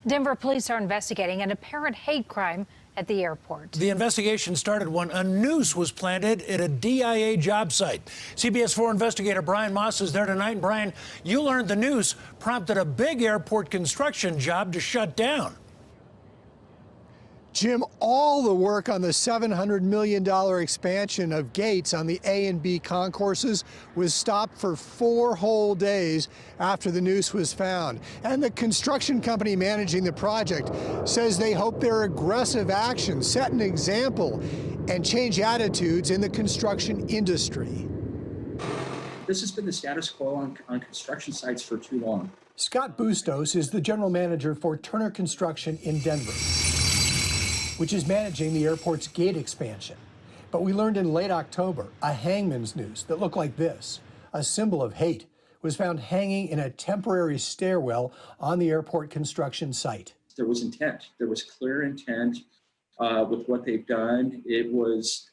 Denver police are investigating an apparent hate crime at the airport. The investigation started when a noose was planted at a DIA job site. CBS 4 investigator Brian Moss is there tonight. And Brian, you learned the noose prompted a big airport construction job to shut down. Jim, all the work on the $700 million expansion of gates on the A and B concourses was stopped for 4 whole days after the noose was found. And the construction company managing the project says they hope their aggressive actions set an example and change attitudes in the construction industry. This has been the status quo on construction sites for too long. Scott Bustos is the general manager for Turner Construction in Denver, which is managing the airport's gate expansion. But we learned in late October, a hangman's noose that looked like this, a symbol of hate, was found hanging in a temporary stairwell on the airport construction site. There was intent. There was clear intent with what they've done. It was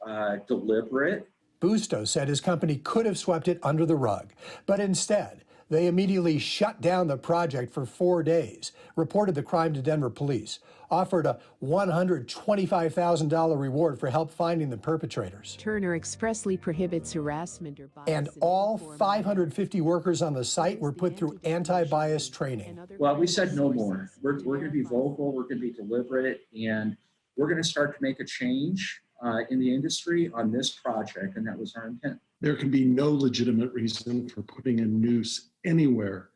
deliberate. Bustos said his company could have swept it under the rug, but instead, they immediately shut down the project for 4 days, reported the crime to Denver police, offered a $125,000 reward for help finding the perpetrators. Turner expressly prohibits harassment or bias. And all 550 workers on the site were put through anti-bias training. Well, we said no more. We're going to be vocal, we're going to be deliberate, and we're going to start to make a change in the industry on this project, and that was our intent. There can be no legitimate reason for putting a noose anywhere,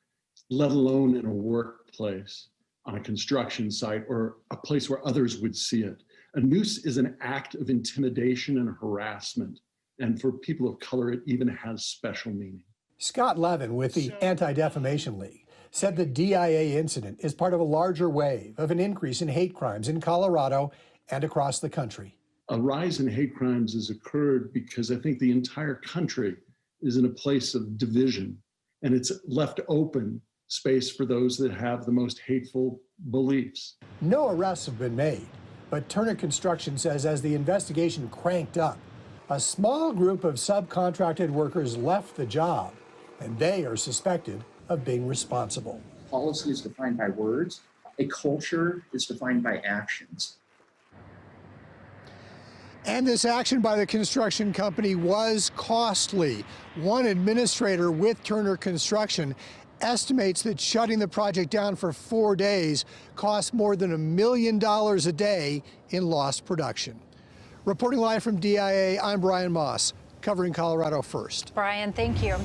let alone in a workplace, on a construction site, or a place where others would see it. A noose is an act of intimidation and harassment. And for people of color, it even has special meaning. Scott Levin with the Anti-Defamation League said the DIA incident is part of a larger wave of an increase in hate crimes in Colorado and across the country. A rise in hate crimes has occurred because I think the entire country is in a place of division, and it's left open space for those that have the most hateful beliefs. No arrests have been made, but Turner Construction says as the investigation cranked up, a small group of subcontracted workers left the job, and they are suspected of being responsible. Policy is defined by words. A culture is defined by actions. And this action by the construction company was costly. One administrator with Turner Construction estimates that shutting the project down for 4 days cost more than $1 million a day in lost production. Reporting live from DIA, I'm Brian Moss, covering Colorado First. Brian, thank you.